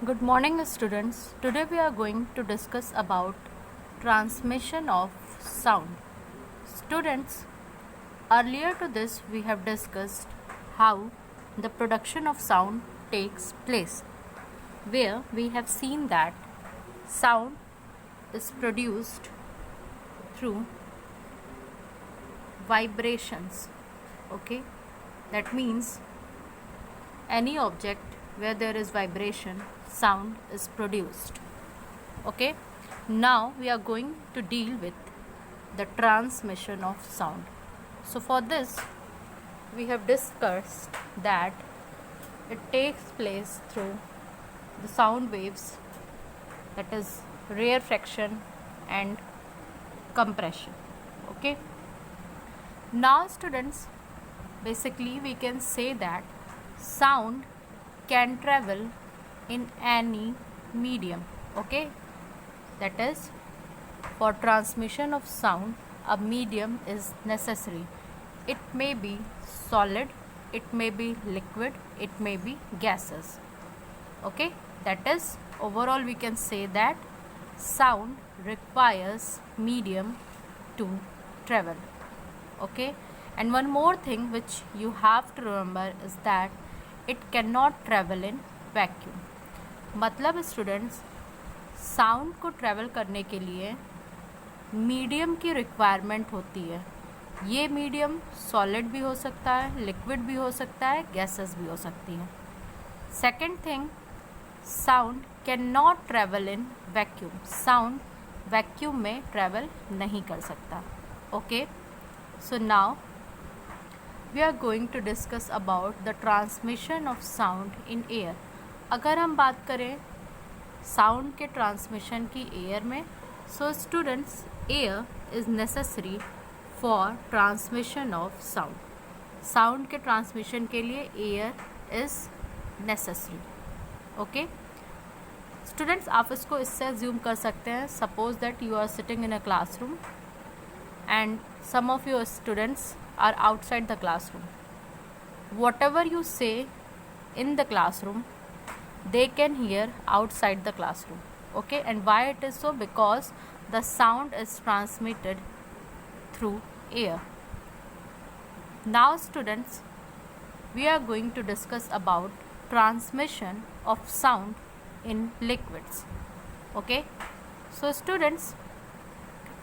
Good morning, students. Today we are going to discuss about transmission of sound. Students, earlier to this we have discussed how the production of sound takes place, where we have seen that sound is produced through vibrations. Okay, that means any object where there is vibration, sound is produced. Okay, now we are going to deal with the transmission of sound. So for this we have discussed that it takes place through the sound waves, that is rarefaction and compression. Okay, now students, basically we can say that sound can travel in any medium. Okay, that is, for transmission of sound a medium is necessary. It may be solid, it may be liquid, it may be gases. Okay, that is, overall we can say that sound requires medium to travel. Okay, and one more thing which you have to remember is that it cannot travel in vacuum. मतलब students, sound को travel करने के लिए medium की requirement होती है. ये medium solid भी हो सकता है, लिक्विड भी हो सकता है, गैसेस भी हो सकती हैं. Second thing, sound can not travel in vacuum. Sound vacuum में ट्रैवल नहीं कर सकता. Okay, so now we are going to discuss about the transmission of sound in air. अगर हम बात करें साउंड के ट्रांसमिशन की एयर में, so students, air is necessary for transmission of sound. Sound के ट्रांसमिशन के लिए air is necessary. Okay students, आप इसको इससे अज्यूम कर सकते हैं. Suppose that you are sitting in a classroom and some of your students are outside the classroom. Whatever you say in the classroom, they can hear outside the classroom. Okay, and why it is so? Because the sound is transmitted through air. Now students, we are going to discuss about transmission of sound in liquids. Okay, so students,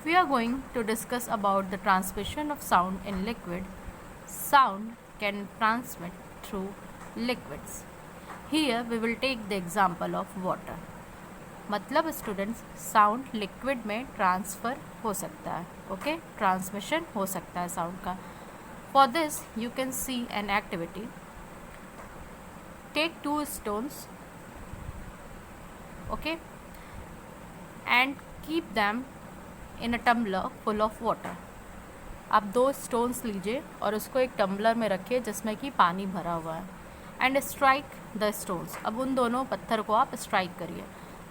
we are going to discuss about the transmission of sound in liquid. Sound can transmit through liquids. Here we will take the example of water. मतलब students, sound liquid में transfer हो सकता है. Okay, transmission हो सकता है sound का. For this you can see an activity. Take 2 stones, okay, and keep them in a tumbler full of water. आप 2 stones लीजिए और उसको एक टम्बलर में रखिए जिसमें कि पानी भरा हुआ है. And strike the stones. अब उन दोनों पत्थर को आप स्ट्राइक करिए.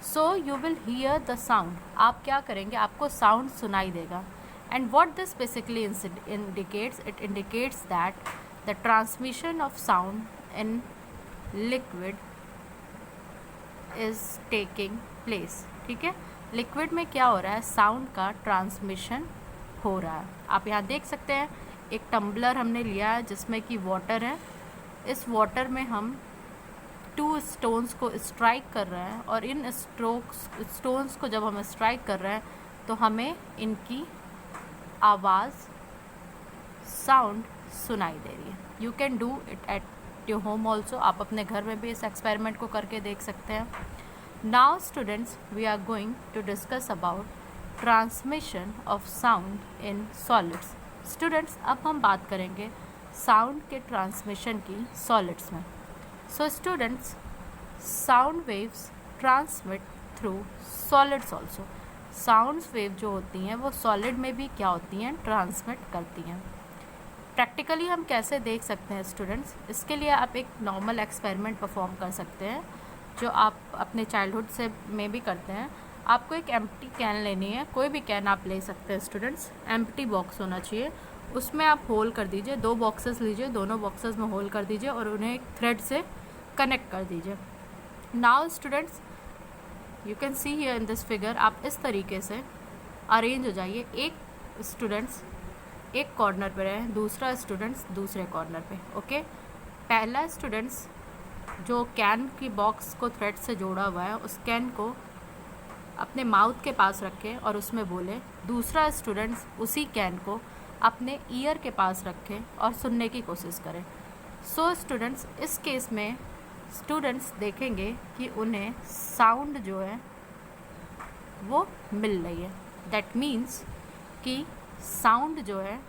So you will hear the sound. आप क्या करेंगे, आपको साउंड सुनाई देगा. And what this basically indicates, it indicates that the transmission of sound in liquid is taking place. ठीक है, लिक्विड में क्या हो रहा है, साउंड का ट्रांसमिशन हो रहा है. आप यहाँ देख सकते हैं एक टम्बलर हमने लिया है जिसमें कि वाटर है. इस वाटर में हम 2 stones को स्ट्राइक कर रहे हैं और इन स्टोन्स को जब हम स्ट्राइक कर रहे हैं तो हमें इनकी आवाज़, साउंड सुनाई दे रही है. You can do it at your home also. आप अपने घर में भी इस एक्सपेरिमेंट को करके देख सकते हैं. Now students, we are going to discuss about transmission of sound in solids. Students, अब हम बात करेंगे साउंड के ट्रांसमिशन की सॉलिड्स में. So students, sound waves transmit through solids also. Sound wave जो होती हैं वो सॉलिड में भी क्या होती हैं, ट्रांसमिट करती हैं. प्रैक्टिकली हम कैसे देख सकते हैं स्टूडेंट्स, इसके लिए आप एक नॉर्मल एक्सपेरिमेंट परफॉर्म कर सकते हैं जो आप अपने चाइल्डहुड से में भी करते हैं. आपको एक एम्प्टी कैन लेनी है. कोई भी कैन आप ले सकते हैं स्टूडेंट्स. एम्प्टी बॉक्स होना चाहिए. उसमें आप होल कर दीजिए. 2 बॉक्सेस लीजिए, दोनों बॉक्सेस में होल कर दीजिए और उन्हें एक थ्रेड से कनेक्ट कर दीजिए. Now students you can see here in this figure, आप इस तरीके से अरेंज हो जाइए। एक स्टूडेंट्स एक कॉर्नर पे रहे, दूसरा स्टूडेंट्स दूसरे कॉर्नर पे। ओके, पहला स्टूडेंट्स जो कैन की बॉक्स को थ्रेड से जोड़ा हुआ है उस कैन को अपने माउथ के पास रखें और उसमें बोले। दूसरा स्टूडेंट्स उसी कैन को अपने ईयर के पास रखें और सुनने की कोशिश करें। सो स्टूडेंट्स इस केस में स्टूडेंट्स देखेंगे कि उन्हें साउंड जो है वो मिल रही है। दैट मीन्स कि साउंड जो है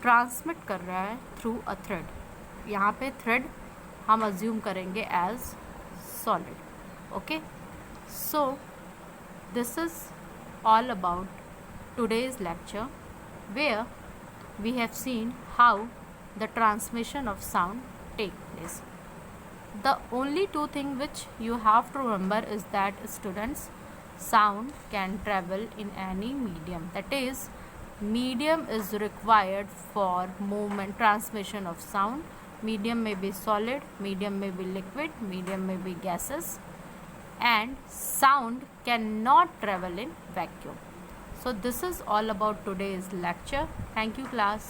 ट्रांसमिट कर रहा है थ्रू अ थ्रेड। यहाँ पे थ्रेड हम अज्यूम करेंगे as solid. Okay, so this is all about today's lecture, where we have seen how the transmission of sound take place. The only two things which you have to remember is that students, sound can travel in any medium. That is, medium is required for movement transmission of sound. Medium may be solid, medium may be liquid, medium may be gases, and sound cannot travel in vacuum. So this is all about today's lecture. Thank you class.